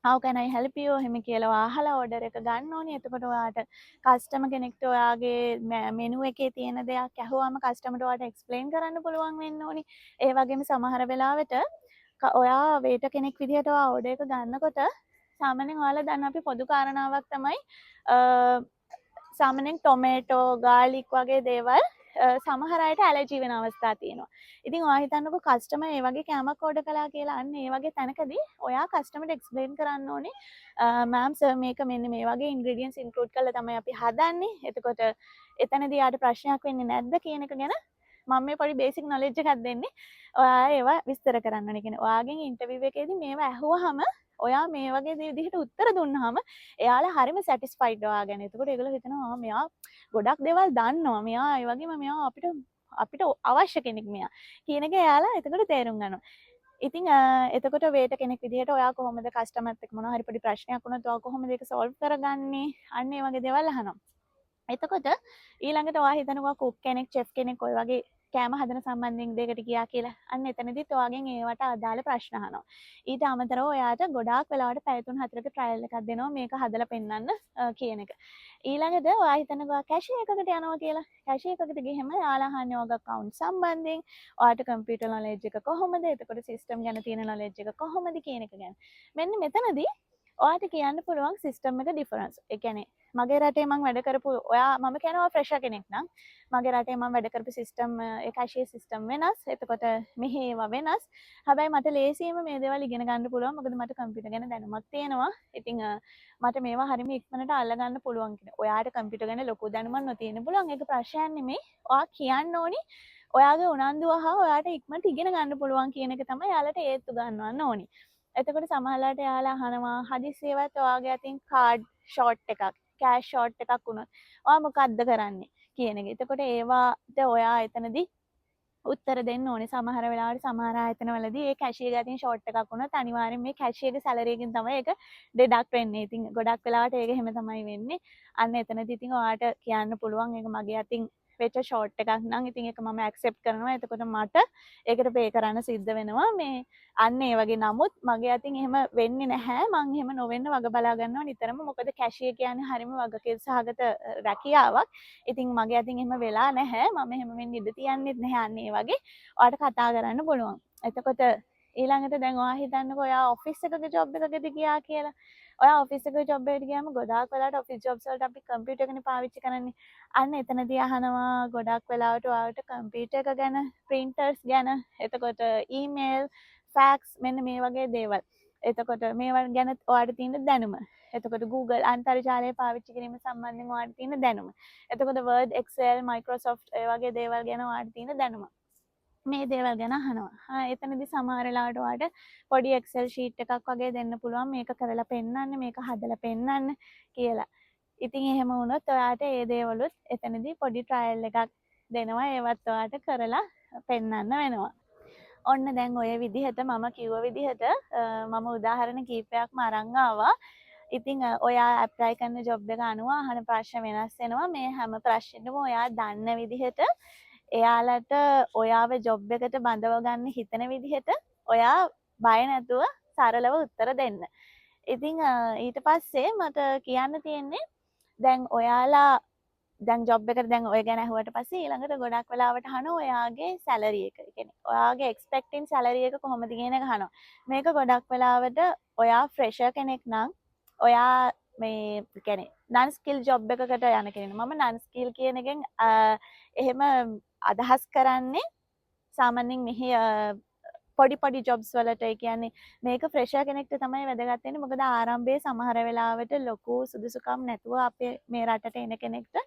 how can I help you එහෙම කියලා ඔයා අහලා ඕඩර් එක ගන්න ඕනේ. එතකොට ඔයාට කස්ටමර් කෙනෙක්ට ඔයාගේ මෙනු එකේ තියෙන දෙයක් ඇහුවාම කස්ටමර්ට ඔයාට එක්ස්ප්ලেইন කරන්න පුළුවන් වෙන්න ඕනේ. ඒ වගේම සමහර වෙලාවට ඔයා වේටර් කෙනෙක් විදිහට ඔයා ඕඩර් එක ගන්නකොට සාමාන්‍යයෙන් ඔයාලා දන්න අපි පොදු කාරණාවක් තමයි සාමාන්‍යයෙන් ටොමේටෝ, ගාර්ලික් වගේ දේවල් සමහර අයට ඇලර්ජි වෙන අවස්ථා තියෙනවා. ඉතින් ඔයා හිතන්නකෝ කස්ටමර් මේ වගේ කෑමක් ඕඩර් කළා කියලා අන්න ඒ වගේ තැනකදී ඔයා කස්ටමර්ට එක්ස්ප්ලেইন කරන්න ඕනේ මෑම් සර් මේක මෙන්න මේ වගේ ඉන්ග්‍රීඩියන්ට්ස් ඉන්ක්ලූඩ් කරලා තමයි අපි හදන්නේ. එතකොට එතනදී යාට ප්‍රශ්නයක් වෙන්නේ නැද්ද කියන එක ගැන මම මේ පොඩි බේසික් නොලෙජ් එකක් දෙන්නේ. ඔයා ඒවා විස්තර කරන්න ඕනේ. කියන්නේ ඔයාගෙන් ඉන්ටර්විව් එකේදී මේවා ඇහුවාම ඔයා මේ වගේ විදිහට උත්තර දුන්නාම එයාලා හරිම සැටිස්ෆයිඩ් ඔයා ගැන. එතකොට ඒගොල්ලෝ හිතනවා මෙයා ගොඩක් දේවල් දන්නවා. මෙයා ඒ වගේම මෙයා අපිට අවශ්‍ය කෙනෙක් මෙයා කියන එක එයාලා එතකොට තේරුම් ගන්නවා. ඉතින් එතකොට වේට කෙනෙක් විදිහට ඔයා කොහොමද කස්ටමර්ත් එක්ක මොනවා හරි පොඩි ප්‍රශ්නයක් වුණොත් ඔයා කොහොමද ඒක සෝල්ව් කරගන්නේ? අන්න ඒ වගේ දේවල් අහනවා. එතකොට ඊළඟට ඔයා හිතනවා කුක් කෙනෙක් චෙෆ් කෙනෙක් ඔය වගේ කෑම හදන සම්බන්ධයෙන් දෙයකට ගියා කියලා. අන්න එතනදිත් ඔයාගෙන් ඒවට අදාළ ප්‍රශ්න අහනවා. ඊට අමතරව ඔයාට ගොඩාක් වෙලාවට පැය 3-4ක ට්‍රයල් එකක් දෙනවා මේක හදලා පෙන්වන්න කියන එක. ඊළඟට ඔයා හිතනවා කැෂිය එකකට යනවා කියලා. කැෂිය එකකට ගිහින් යාලා අහන්නේ ඔයග account සම්බන්ධයෙන් ඔයාට computer knowledge එක කොහොමද? එතකොට system ගැන තියෙන knowledge එක කොහොමද කියන එක ගැන. මෙන්න මෙතනදී ඔයාට කියන්න පුළුවන් සිස්ටම් එක ඩිෆරන්ස්. ඒ කියන්නේ මගේ රටේ මම වැඩ කරපු ඔයා මම කියනවා ෆ්‍රෙෂර් කෙනෙක් නම් මගේ රටේ මම වැඩ කරපු සිස්ටම් ඒ කැෂිය සිස්ටම් වෙනස්. එතකොට මෙහි ඒවා වෙනස්. හැබැයි මට ලේසියෙන්ම මේ දේවල් ඉගෙන ගන්න පුළුවන්. මොකද මට කම්පියුටර් ගැන දැනුමක් තියෙනවා. ඉතින් මට මේවා හරිම ඉක්මනට අල්ල ගන්න පුළුවන් කියන. ඔයාට කම්පියුටර් ගැන ලොකු දැනුමක් නොතියෙන්න පුළුවන්. ඒක ප්‍රශ්නයක් නෙමෙයි. ඔයා කියන්න ඕනි ඔයාගේ උනන්දුව හා ඔයාට ඉක්මනට ඉගෙන ගන්න පුළුවන් කියන එක තමයි යාලට ඒත්තු ගන්නවන්න ඕනි. එතකොට සමහරලාට යාලා අහනවා හදිසියෙවත් ඔයාගේ අතින් කාඩ් ෂෝට් එකක් කෑෂ් ෂෝට් එකක් වුණොත් ඔයා මොකද්ද කරන්නේ කියන එක. එතකොට ඒවාට ඔයා එතනදී උත්තර දෙන්න ඕනේ. සමහර වෙලාවට සමහර ආයතනවලදී ඒ කැෂියර් ගතින් ෂෝට් එකක් වුණොත් අනිවාර්යෙන් මේ කැෂියර්ගේ සැලරි එකෙන් තමයි ඒක ඩෙඩක්ට් වෙන්නේ. ඉතින් ගොඩක් වෙලාවට ඒක එහෙම තමයි වෙන්නේ. අන්න එතනදී ඉතින් ඔයාට කියන්න පුළුවන් ඒක මගේ අතින් වෙච්ච ෂෝට් එකක් නම් ඉතින් ඒක මම ඇක්සෙප්ට් කරනවා. එතකොට මට ඒකට පේ කරන්න සිද්ධ වෙනවා. මේ අන්න ඒ වගේ නමුත් මගේ අතින් එහෙම වෙන්නේ නැහැ. මං එහෙම නොවෙන්න වග බලා ගන්නවා නිතරම. මොකද කැෂියර් කියන්නේ හරිම වගකීම් සහගත රැකියාවක්. ඉතින් මගේ අතින් එහෙම වෙලා නැහැ. මම එහෙම වෙන්න ඉඩ තියන්නෙත් නැහැ. අන්න ඒ වගේ ඔයාට කතා කරන්න පුළුවන්. එතකොට ඊළඟට දැන් ඔයා හිතන්නකෝ ඔයා ඔෆිස් එකක ජොබ් එකකදී ගියා කියලා. ඔයා ඔෆිස් එකක ජොබ් එකට ගියාම ගොඩාක් වෙලාවට ඔෆිස් ජොබ්ස් වලට අපි කම්පියුටර් එකනේ පාවිච්චි කරන්නේ. අන්න එතනදී අහනවා ගොඩක් වෙලාවට ඔයාලට කම්පියුටර් එක ගැන, printers ගැන, එතකොට ඊමේල්, ෆැක්ස් මෙන්න මේ වගේ දේවල්. එතකොට මේවා ගැන ඔයාට තියෙන දැනුම. එතකොට Google අන්තර්ජාලය පාවිච්චි කිරීම සම්බන්ධයෙන් ඔයාට තියෙන දැනුම. එතකොට Word, Excel, Microsoft ඒ වගේ දේවල් ගැන ඔයාට තියෙන දැනුම. මේ දේවල් ගැන අහනවා. එතනදී සමහර වෙලාවට ඔයාට පොඩි Excel sheet එකක් වගේ දෙන්න පුළුවන් මේක කරලා පෙන්නන්න, මේක හදලා පෙන්නන්න කියලා. ඉතින් එහෙම වුණොත් ඔයාට ඒ දේවලුත් එතනදී පොඩි ට්‍රයල් එකක් දෙනවා. ඒවත් ඔයාට කරලා පෙන්නන්න වෙනවා. ඔන්න දැන් ඔය විදිහට මම කිව්ව විදිහට මම උදාහරණ කීපයක්ම අරන් ආවා. ඉතින් ඔයා ඇප්ලයි කරන ජොබ් එක අනුව අහන ප්‍රශ්න වෙනස් වෙනවා. මේ හැම ප්‍රශ්නෙටම ඔයා දන්න විදිහට එයාලට ඔයාව ජොබ් එකට බඳව ගන්න හිතන විදිහට ඔයා බය නැතුව සරලව උත්තර දෙන්න. ඉතින් ඊට පස්සේ මට කියන්න තියෙන්නේ දැන් ඔයාලා දැන් ජොබ් එකට දැන් ඔය ගැන අහුවට පස්සේ ඊළඟට ගොඩක් වෙලාවට අහනවා ඔයාගේ සැලරි එක. ඒ කියන්නේ ඔයාගේ එක්ස්පෙක්ටින් සැලරි එක කොහොමද කියන එක අහනවා. මේක ගොඩක් වෙලාවට ඔයා ෆ්‍රෙෂර් කෙනෙක් නම් ඔයා මේ කියන්නේ නන් ස්කිල් ජොබ් එකකට යන කෙනෙක්. මම නන් ස්කිල් කියන එකෙන් එහෙම අදහස් කරන්නේ සාමාන්‍යයෙන් මෙහි පොඩි ජොබ්ස් වලට ඒ කියන්නේ මේක ෆ්‍රෙෂර් කෙනෙක්ට තමයි වැදගත් වෙන්නේ. මොකද ආරම්භයේ සමහර වෙලාවට ලොකු සුදුසුකම් නැතුව අපේ මේ රටට එන කෙනෙක්ට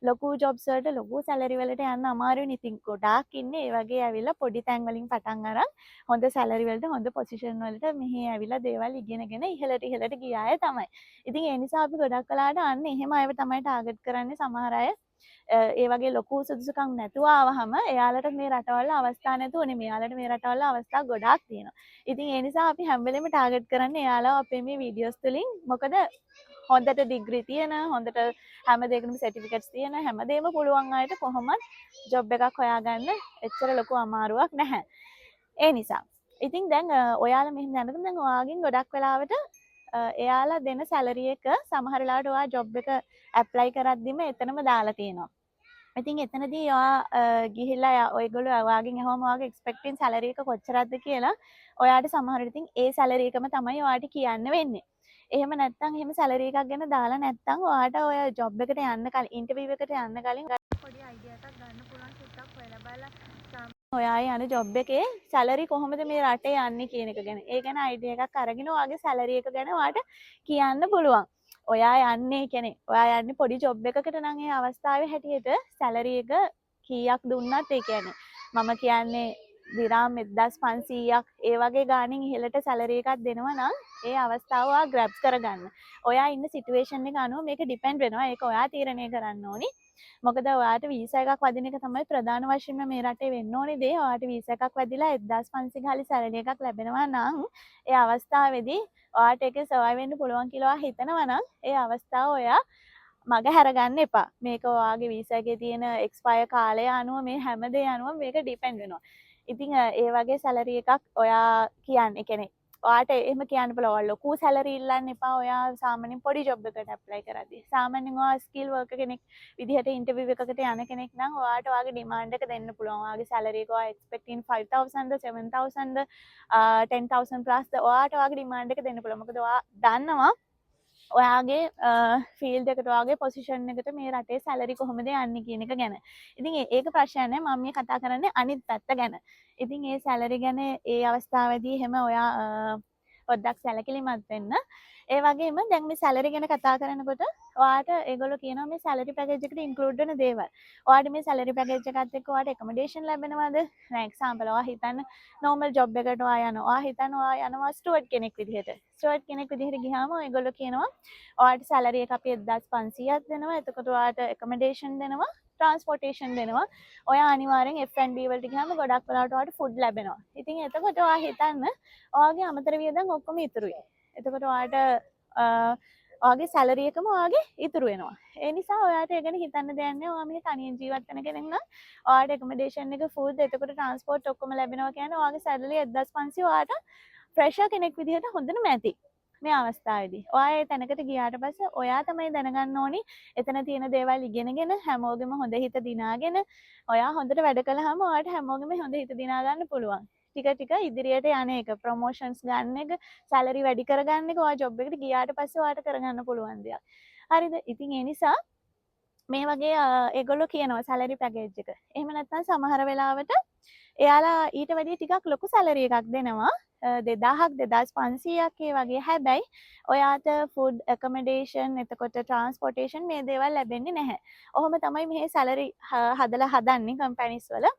ලොකු ජොබ්ස් වලට ලොකු සැලරි වලට යන්න අමාරුයි. ඉතින් ගොඩාක් ඉන්නේ ඒ වගේ ඇවිල්ලා පොඩි තැන් වලින් පටන් අරන් හොඳ සැලරි වලට හොඳ පොසිෂන් වලට මෙහි ඇවිල්ලා දේවල් ඉගෙනගෙන ඉහළට ගිය අය තමයි. ඉතින් ඒ නිසා අපි ගොඩක් වෙලාවට අන්න එහෙම අයව තමයි ටාගට් කරන්නේ. සමහර අය ඒ වගේ ලොකු සුදුසුකම් නැතුව ආවහම එයාලට මේ රටවල අවස්ථා නැතුව නෙමෙයි. එයාලට මේ රටවල අවස්ථා ගොඩාක් තියෙනවා. ඉතින් ඒ නිසා අපි හැම වෙලෙම ටාගට් කරන්නේ එයාලව අපේ මේ වීඩියෝස් තුලින්. මොකද හොඳට ඩිග්‍රී තියෙන, හොඳට හැම දෙයකටම සර්ටිෆිකේට්ස් තියෙන හැමදේම පුළුවන් අයට කොහොමත් ජොබ් එකක් හොයාගන්න එච්චර ලොකු අමාරුවක් නැහැ. ඒ නිසා. ඉතින් දැන් ඔයාලා මෙහෙම දැනගන්න දැන් ඔයාගෙන් ගොඩක් වෙලාවට එයාලා දෙන සැලරි එක සමහර වෙලාවට ඔයා ජොබ් එක ඇප්ලයි කරද්දිම එතනම දාලා තියෙනවා. ඉතින් එතනදී ඔයා ගිහිල්ලා ඔයගොල්ලෝ ඔයාගෙන් අහුවම ඔයාගේ එක්ස්පෙක්ටින් සැලරි එක කොච්චරද කියලා ඔයාට සමහර විට ඉතින් ඒ සැලරි එකම තමයි ඔයාට කියන්න වෙන්නේ. එහෙම නැත්නම් එහෙම සැලරි එකක් ගැන දාලා නැත්නම් ඔයාට ඔය ජොබ් එකට යන්න කලින් ඉන්ටර්විව් එකට යන්න කලින් පොඩි අයිඩියා එකක් ගන්න පුළුවන් ටිකක් හොයලා බලලා ඔයා යන ජොබ් එකේ සැලරි කොහොමද මේ රටේ යන්නේ කියන එක ගැන. ඒ ගැන අයිඩියා එකක් අරගෙන ඔයාගේ සැලරි එක ගැන ඔයාට කියන්න පුළුවන්. ඔයා යන්නේ කියන්නේ ඔයා යන්නේ පොඩි ජොබ් එකකට නම් ඒ අවස්ථාවේ හැටියට සැලරි එක කීයක් දුන්නත් ඒ කියන්නේ මම කියන්නේ දිරාම් 1500ක් ඒ වගේ ගාණින් ඉහළට සැලරි එකක් දෙනවා නම් ඒ අවස්ථාව ඔයා ග්‍රැබ් කරගන්න. ඔයා ඉන්න සිටුේෂන් එක අනුව මේක ඩිපෙන්ඩ් වෙනවා. ඒක ඔයා තීරණය කරන්න ඕනි. මොකද ඔයාට වීසා එකක් වදින එක තමයි ප්‍රධාන වශයෙන්ම මේ රටේ වෙන්න ඕනේ දේ. ඔයාට වීසා එකක් වැදිලා 1500 හරි සැලරි එකක් ලැබෙනවා නම් ඒ අවස්ථාවේදී ඔයාට ඒකේ සර්වයිව් වෙන්න පුළුවන් කියලා ඔයා හිතනවා නම් ඒ අවස්ථාව ඔයා මග හැරගන්න එපා. මේක ඔයාගේ වීසා එකේ තියෙන එක්ස්පයර් කාලය අනුව මේ හැම දේ අනුව මේක ඩිපෙන්ඩ් වෙනවා. ඉතින් ඒ වගේ සැලරි එකක් ඔයා කියන්නේ කියන්නේ ඔයාට එහෙම කියන්න පුළුවන් ලොකු සැලරි ඉල්ලන්න එපා. ඔයා සාමාන්‍යයෙන් පොඩි ජොබ් එකකට ඇප්ලයි කරද්දී. සාමාන්‍යයෙන් ඔයා ස්කිල් වර්කර් කෙනෙක් විදිහට ඉන්ටර්විව් එකකට යන කෙනෙක් නම් ඔයාට ඔයාගේ ඩිමාන්ඩ් එක දෙන්න පුළුවන්. ඔයාගේ සැලරි එක ඔයා එක්ස්පෙක්ටින් 5000ද 7000ද 10000 ප්ලස්ද ඔයාට ඔයාගේ ඩිමාන්ඩ් එක දෙන්න පුළුවන්. මොකද ඔයා දන්නවා ඔයාගේ ෆීල්ඩ් එකට ඔයාගේ පොසිෂන් එකට මේ රටේ සැලරි කොහොමද යන්නේ කියන එක ගැන. ඉතින් ඒක ප්‍රශ්නයක් නෑ. මම මේ කතා කරන්නේ අනිත් පැත්ත ගැන. ඉතින් ඒ සැලරි ගැන ඒ අවස්ථාවේදී එහෙම ඔයා පොඩ්ඩක් සැලකිලිමත් වෙන්න. ඒ වගේම දැන් මේ සැලරි ගැන කතා කරනකොට ඔයාට ඒගොල්ලෝ කියනවා මේ සැලරි පැකේජ් එකට ඉන්ක්ලූඩ් වෙන දේවල්. ඔයාට මේ සැලරි පැකේජ් එකත් එක්ක ඔයාට ඇකොමඩේෂන් ලැබෙනවද? දැන් එක්සැම්පල් ඔයා හිතන්න නෝමල් ජොබ් එකකට ඔයා යනවා. ඔයා හිතන්න ඔයා යනවා ස්ටුවර්ඩ් කෙනෙක් විදිහට. ස්ටුවර්ඩ් කෙනෙක් විදිහට ගියාම ඒගොල්ලෝ කියනවා ඔයාට සැලරි එක අපි 1500ක් දෙනවා. එතකොට ඔයාට ඇකොමඩේෂන් දෙනවා. ට්‍රාන්ස්පෝර්ටේෂන් දෙනවා. ඔයා අනිවාර්යෙන් F&B වලට ගියාම ගොඩක් වෙලාවට ඔයාට ෆුඩ් ලැබෙනවා. ඉතින් එතකොට ඔයා හිතන්න ඔයාගේ අමතර වියදම් ඔක්කොම ඉතුරුයි. එතකොට ඔයාට ඔයාගේ සැලරි එකම ඔයාගේ ඉතුරු වෙනවා. ඒ නිසා ඔයාට ඒ ගැන හිතන්න දෙයක් නැහැ. ඔයා මේ තනියෙන් ජීවත් වෙන කෙනෙක් නම් ඔයාට ඇකොමඩේෂන් එක ෆුඩ් එතකොට ට්‍රාන්ස්පෝර්ට් ඔක්කොම ලැබෙනවා කියන්නේ ඔයාගේ සැලරි 1500 ඔයාට ෆ්‍රෙෂර් කෙනෙක් විදිහට හොඳටම ඇති. මේ අවස්ථාවේදී ඔයා ඒ තැනකට ගියාට පස්සේ ඔයා තමයි දැනගන්න ඕනි එතන තියෙන දේවල් ඉගෙනගෙන හැමෝගෙම හොඳ හිත දිනාගෙන ඔයා හොඳට වැඩ කළාම ඔයාට හැමෝගෙම හොඳ හිත දිනා ගන්න පුළුවන්. ටික ටික ඉදිරියට යන එක ප්‍රොමෝෂන්ස් ගන්න එක සැලරි වැඩි කරගන්න එක ඔයා ජොබ් එකට ගියාට පස්සේ ඔයාට කරගන්න පුළුවන් දෙයක්. හරිද? ඉතින් ඒ නිසා මේ වගේ ඒගොල්ලෝ කියනවා සැලරි පැකේජ් එක. එහෙම නැත්නම් සමහර වෙලාවට එයාලා ඊට වැඩිය ටිකක් ලොකු සැලරි එකක් දෙනවා. 2000ක් 2500ක් ඒ වගේ. හැබැයි ඔයාට ෆුඩ් ඇකොමඩේෂන් එතකොට ට්‍රාන්ස්පෝර්ටේෂන් මේ දේවල් ලැබෙන්නේ නැහැ. ඔහොම තමයි මේ සැලරි හදලා හදන්නේ කම්පැනිස් වල.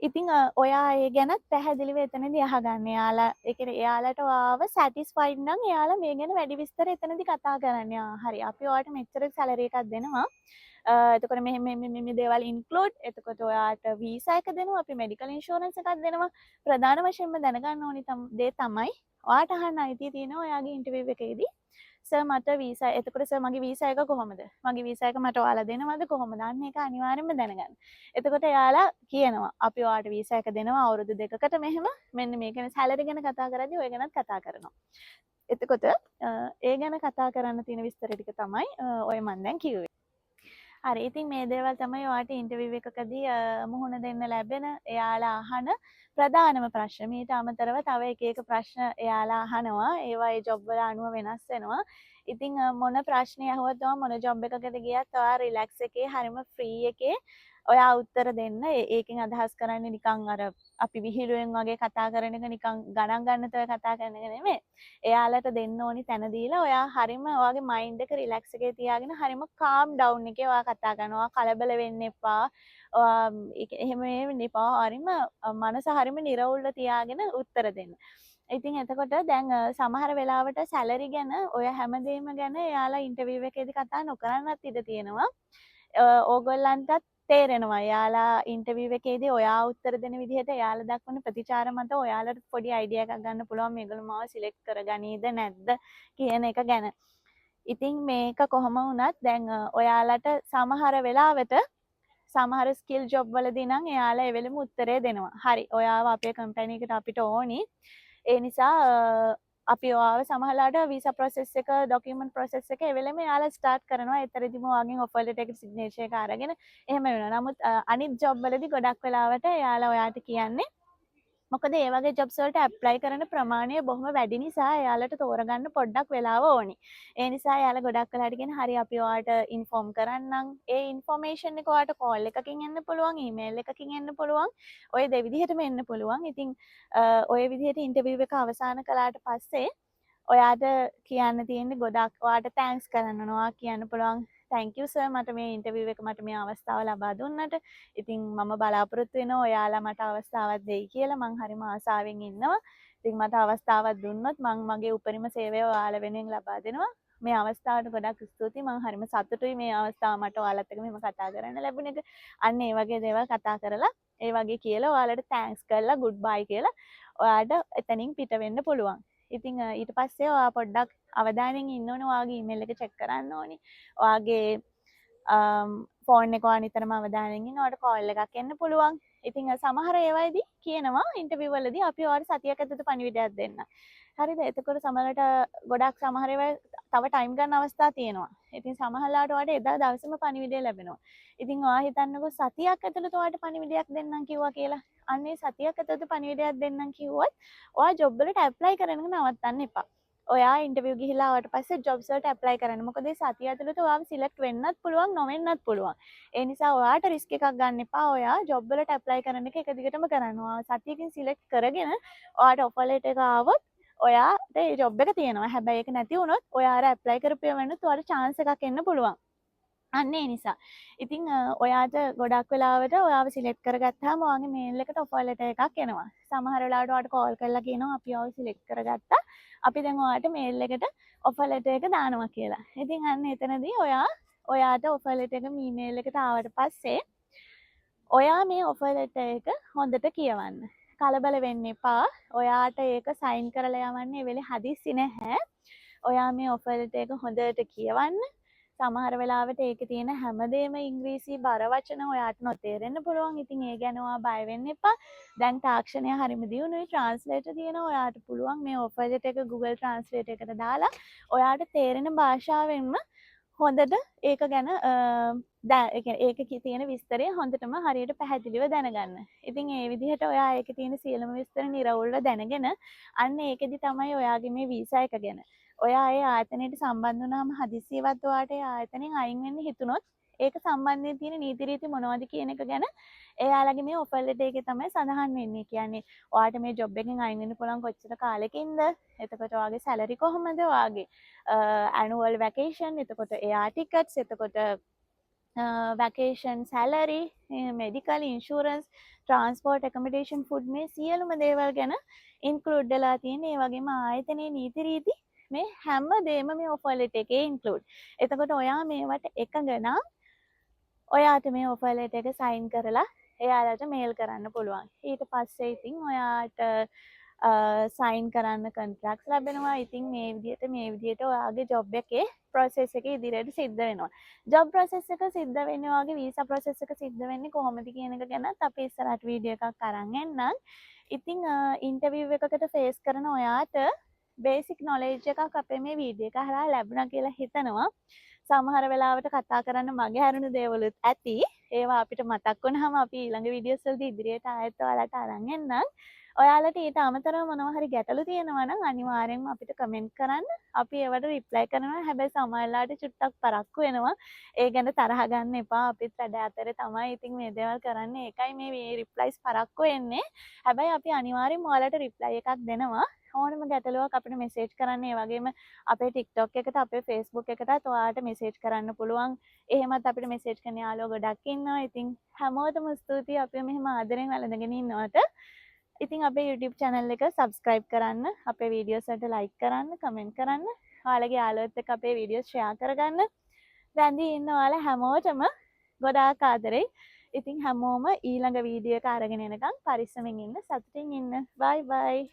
ඉතින් ඔයා ඒ ගැනත් පැහැදිලිව එතනදී අහගන්න. එයාලා ඒ කියන්නේ එයාලට ඔයාව සැටිස්ෆයිඩ් නම් එයාලා මේ ගැන වැඩි විස්තර එතනදී කතා කරන්න. හරි අපි ඔයාලට මෙච්චර සැලරි එකක් දෙනවා. එතකොට මේ දේවල් ඉන්ක්ලූඩ්. එතකොට ඔයාට වීසා එක දෙනවා. අපි මෙඩිකල් ඉන්ෂුරන්ස් එකක් දෙනවා. ප්‍රධාන වශයෙන්ම දැනගන්න ඕනි දේ තමයි ඔයාට අහන්න අයිතිය තියෙනවා ඔයාගේ ඉන්ටර්විව් එකේදී. සර් මට වීසා එතකොට සර් මගේ වීසා එක කොහොමද? මගේ වීසා එක මට ඔයාලා දෙනවද කොහොමද? අන්න ඒක අනිවාර්යෙන්ම දැනගන්න. එතකොට එයාලා කියනවා අපි ඔයාට වීසා එක දෙනවා අවුරුදු 2කට මෙහෙම මෙන්න මේක ගැන සැලරි ගැන කතා කරද්දී ඔය ගැනත් කතා කරනවා. එතකොට ඒ ගැන කතා කරන්න තියෙන විස්තර ටික තමයි ඔය මම දැන් කිව්වේ. හරි ඉතින් මේ දේවල් තමයි ඔයාට ඉන්ටර්විව් එකකදී මුහුණ දෙන්න ලැබෙන එයාලා අහන ප්‍රධානම ප්‍රශ්න. මීට අමතරව තව එක එක ප්‍රශ්න එයාලා අහනවා. ඒවා ඒ ජොබ් වල අනුව වෙනස් වෙනවා. ඉතින් මොන ප්‍රශ්නේ අහුවත් මොන ජොබ් එකකට ගියත් ඔයා රිලැක්ස් එකේ හරිම ෆ්‍රී එකේ ඔයා උත්තර දෙන්න. ඒකෙන් අදහස් කරන්නේ නිකන් අර අපි විහිළුවෙන් වගේ කතා කරන එක නිකන් ගණන් ගන්නතව කතා කරන එක නෙමෙයි. එයාලට දෙන්න ඕනි තැන දීලා ඔයා හරිම ඔයාගේ මයින්ඩ් එක රිලැක්ස් එකේ තියාගෙන හරිම කාම් ඩවුන් එකේ ඔයා කතා කරනවා. කලබල වෙන්න එපා. එහෙම වෙන්න එපා. හරිම මනස හරිම නිරවුල්ව තියාගෙන උත්තර දෙන්න. ඉතින් එතකොට දැන් සමහර වෙලාවට සැලරි ගැන ඔය හැමදේම ගැන එයාලා ඉන්ටර්විව් එකේදී කතා නොකරන්නත් ඉඩ තියෙනවා. ඕගොල්ලන්ටත් තේරෙනවා. එයාලා ඉන්ටර්විව් එකේදී ඔයා උත්තර දෙන විදිහට එයාලා දක්වන ප්‍රතිචාර මත ඔයාලට පොඩි අයිඩියා එකක් ගන්න පුළුවන් මේගොල්ලෝ මාව සිලෙක්ට් කරගනීද නැද්ද කියන එක ගැන. ඉතින් මේක කොහොම වුණත් දැන් ඔයාලට සමහර වෙලාවට සමහර ස්කිල් ජොබ් වලදී නම් එයාලා ඒ වෙලෙම උත්තරේ දෙනවා. හරි ඔයාව අපේ කම්පැනි එකට අපිට ඕනි. ඒ නිසා අපි ඔයාව සමහරලාට වීසා ප්‍රොසෙස් එක ඩොකියුමන්ට් ප්‍රොසෙස් එක ඒ වෙලෙම එයාලා ස්ටාර්ට් කරනවා. ඒතරදිම ඔයාගෙන් ඔෆර් ලෙටර් එකට සිග්නේචර් එක අරගෙන එහෙම වෙනවා. නමුත් අනිත් ජොබ් වලදී ගොඩක් වෙලාවට එයාලා ඔයාට කියන්නේ මොකද ඒ වගේ ජොබ්ස් වලට ඇප්ලයි කරන ප්‍රමාණය බොහොම වැඩි නිසා එයාලට තෝරගන්න පොඩ්ඩක් වෙලාව ඕනි. ඒ නිසා එයාලා ගොඩක් වෙලාට කියන හරි අපි ඔයාට ඉන්ෆෝම් කරන්නම්. ඒ ඉන්ෆෝමේෂන් එක ඔයාට කෝල් එකකින් එන්න පුළුවන්, ඊමේල් එකකින් එන්න පුළුවන්. ඔය දෙවිදිහටම එන්න පුළුවන්. ඉතින් ඔය විදිහට ඉන්ටර්විව් එක අවසන් කළාට පස්සේ ඔයාට කියන්න තියෙන්නේ ගොඩක් ඔයාට තෑන්ක්ස් කරන්න ඕනවා කියන්න පුළුවන්. thank you sir මට මේ ඉන්ටර්විව් එක මට මේ අවස්ථාව ලබා දුන්නට. ඉතින් මම බලාපොරොත්තු වෙනවා ඔයාලා මට අවස්ථාවක් දෙයි කියලා. මං හරිම ආසාවෙන් ඉන්නවා. ඉතින් මට අවස්ථාවක් දුන්නොත් මං මගේ උපරිම සේවය ඔයාලා වෙනුවෙන් ලබා දෙනවා. මේ අවස්ථාවට ගොඩක් ස්තුතියි. මං හරිම සතුටුයි මේ අවස්ථාව මට ඔයාලත් එක්ක මෙහෙම කතා කරන්න ලැබුණ එක. අන්න ඒ වගේ දේවල් කතා කරලා ඒ වගේ කියලා ඔයාලට තෑන්ක්ස් කරලා ගුඩ් බයි කියලා ඔයාට එතනින් පිට වෙන්න පුළුවන්. ඉතින් ඊට පස්සේ ඔයා පොඩ්ඩක් අවධානයෙන් ඉන්න ඕනේ. ඔයාගේ ඊමේල් එක චෙක් කරන්න ඕනේ. ඔයාගේ ෆෝන් එක ඔයා නිතරම අවධානයෙන් ඉන්න. ඔයාට කෝල් එකක් එන්න පුළුවන්. ඉතින් සමහර ඒවායිදී කියනවා ඉන්ටර්විව් වලදී අපි ඔයාලට සතියක් ඇතුළත පණිවිඩයක් දෙන්න. හරිද? එතකොට සමහරට ගොඩක් සමහර ඒවා තව ටයිම් ගන්න අවස්ථා තියෙනවා. ඉතින් සමහරලාට ඔයාලට එදා දවසේම පණිවිඩය ලැබෙනවා. ඉතින් ඔයා හිතන්නකෝ සතියක් ඇතුළත ඔයාලට පණිවිඩයක් දෙන්නම් කිව්වා කියලා. අන්නේ සතියක් ඇතුළත පණිවිඩයක් දෙන්නම් කිව්වොත් ඔයා ජොබ් වලට ඇප්ලයි කරන එක නවත්තන්න එපා. ඔයා ඉන්ටර්විව් ගිහිලා ආවට පස්සේ ජොබ්ස් වලට ඇප්ලයි කරන්න. මොකද මේ සතිය ඇතුළත ඔයාව සිලෙක්ට් වෙන්නත් පුළුවන් නොවෙන්නත් පුළුවන්. ඒ නිසා ඔයාට රිස්ක් එකක් ගන්න එපා. ඔයා ජොබ් වලට ඇප්ලයි කරන එක එක දිගටම කරන්න. ඔයා සතියකින් සිලෙක්ට් කරගෙන ඔයාට ඔෆර් ලෙටර් එක ආවොත් ඔයාට ඒ ජොබ් එක තියෙනවා. හැබැයි ඒක නැති වුණොත් ඔයාට ඇප්ලයි කරපුවා වෙනුත් ඔයාට chance එකක් එන්න පුළුවන්. අන්න ඒ නිසා. ඉතින් ඔයාට ගොඩක් වෙලාවට ඔයාව සිලෙක්ට් කරගත්තාම ඔයාගේ මේල් එකට ඔෆර් ලෙටර් එකක් එනවා. සමහර වෙලාවට ඔයාට කෝල් කරලා කියනවා අපි ඔයාව සිලෙක්ට් කරගත්තා. අපි දැන් ඔයාට මේල් එකට ඔෆර් ලෙටර් එක දානවා කියලා. ඉතින් අන්න එතනදී ඔයාට ඔෆර් ලෙටර් එක ඊමේල් එකට ආවට පස්සේ ඔයා මේ ඔෆර් ලෙටර් එක හොඳට කියවන්න. කලබල වෙන්න එපා. ඔයාට ඒක සයින් කරලා යවන්න ඒ වෙලේ හදිස්සි නැහැ. ඔයා මේ ඔෆර් ලෙටර් එක හොඳට කියවන්න. සමහර වෙලාවට ඒකේ තියෙන හැමදේම ඉංග්‍රීසි බර වචන ඔයාට නොතේරෙන්න පුළුවන්. ඉතින් ඒ ගැන ඔයා බය වෙන්න එපා. දැන් තාක්ෂණය හරිම දියුණුයි. ට්‍රාන්ස්ලේටර් තියෙනවා. ඔයාට පුළුවන් මේ ඔෆර් ලෙටර් එක Google Translate එකට දාලා ඔයාට තේරෙන භාෂාවෙන්ම හොඳට ඒක ගැන ඒකේ තියෙන විස්තරය හොඳටම හරියට පැහැදිලිව දැනගන්න. ඉතින් ඒ විදිහට ඔයා ඒකේ තියෙන සියලුම විස්තර නිරවුල්ව දැනගෙන අන්න ඒකෙදි තමයි ඔයාගේ මේ වීසා එක ගැන ඔයා ඒ ආයතනයට සම්බන්ධ වුණාම හදිසියවත් ඔයාට ඒ ආයතනෙන් අයින් වෙන්න හිතුනොත් ඒක සම්බන්ධයෙන් තියෙන නීති රීති මොනවද කියන එක ගැන එයාලගේ මේ ඔෆර් ලෙටර් එකේ තමයි සඳහන් වෙන්නේ. කියන්නේ ඔයාට මේ ජොබ් එකෙන් අයින් වෙන්න පුළුවන් කොච්චර කාලෙකින්ද? එතකොට ඔයාගේ සැලරි කොහොමද? ඔයාගේ annual vacation, එතකොට air tickets, එතකොට vacation salary, medical insurance, transport accommodation, food මේ සියලුම දේවල් ගැන include වෙලා තියෙන. ඒ වගේම ආයතනයේ නීති රීති මේ හැම දෙයක්ම මේ ඔෆර් ලෙටර් එකේ ඉන්ක්ලූඩ්. එතකොට ඔයා මේවට එකඟ නම් ඔයාට මේ ඔෆර් ලෙටර් එක සයින් කරලා එයාලට මේල් කරන්න පුළුවන්. ඊට පස්සේ ඉතින් ඔයාට සයින් කරන්න කොන්ට්‍රැක්ට්ස් ලැබෙනවා. ඉතින් මේ විදිහට ඔයාගේ ජොබ් එකේ ප්‍රොසෙස් එක ඉදිරියට සිද්ධ වෙනවා. ජොබ් ප්‍රොසෙස් එක සිද්ධ වෙන්නේ ඔයාගේ වීසා ප්‍රොසෙස් එක සිද්ධ වෙන්නේ කොහොමද කියන එක ගැනත් අපි ඉස්සරහට වීඩියෝ එකක් අරන් එන්නම්. ඉතින් ඉන්ටර්විව් එකකට ෆේස් කරන ඔයාට බේසික් නොලෙජ් එකක් අපේ මේ වීඩියෝ එක හරහා ලැබුණා කියලා හිතනවා. සමහර වෙලාවට කතා කරන්න මගේ හැරුණු දේවලුත් ඇති. ඒවා අපිට මතක් වුණාම අපි ඊළඟ වීඩියෝස් වලදී ඉදිරියට ආයෙත් ඔයාලට අරන් එන්නම්. ඔයාලට ඊට අමතරව මොනවා හරි ගැටලු තියෙනවා නම් අනිවාර්යෙන්ම අපිට කමෙන්ට් කරන්න. අපි ඒවට රිප්ලයි කරනවා. හැබැයි සමහරලාට චුට්ටක් පරක්කු වෙනවා. ඒ ගැන තරහ ගන්න එපා. අපිත් වැඩ අතරේ තමයි ඉතින් මේ දේවල් කරන්නේ. ඒකයි මේ රිප්ලයිස් පරක්කු වෙන්නේ. හැබැයි අපි අනිවාර්යෙන්ම ඔයාලට රිප්ලයි එකක් දෙනවා. ඕනම ගැටලුවක් අපිට මෙසේජ් කරන්න. ඒ වගේම අපේ TikTok එකට අපේ Facebook එකටත් ඔයාලට මෙසේජ් කරන්න පුළුවන්. එහෙමත් අපිට මෙසේජ් කරන යාළුවෝ ගොඩක් ඉන්නවා. ඉතින් හැමෝටම ස්තුතියි අපිව මෙහෙම ආදරෙන් වැළඳගෙන ඉන්නවට. ඉතින් අපේ YouTube channel එක subscribe කරන්න, අපේ videos වලට like කරන්න, comment කරන්න, ඔයාලගේ යාළුවොත් එක්ක අපේ videos share කරගන්න. රැඳී ඉන්න ඔයාලා හැමෝටම ගොඩාක් ආදරෙයි. ඉතින් හැමෝම ඊළඟ වීඩියෝ එක අරගෙන එනකම් පරිස්සමෙන් ඉන්න, සතුටින් ඉන්න. bye bye.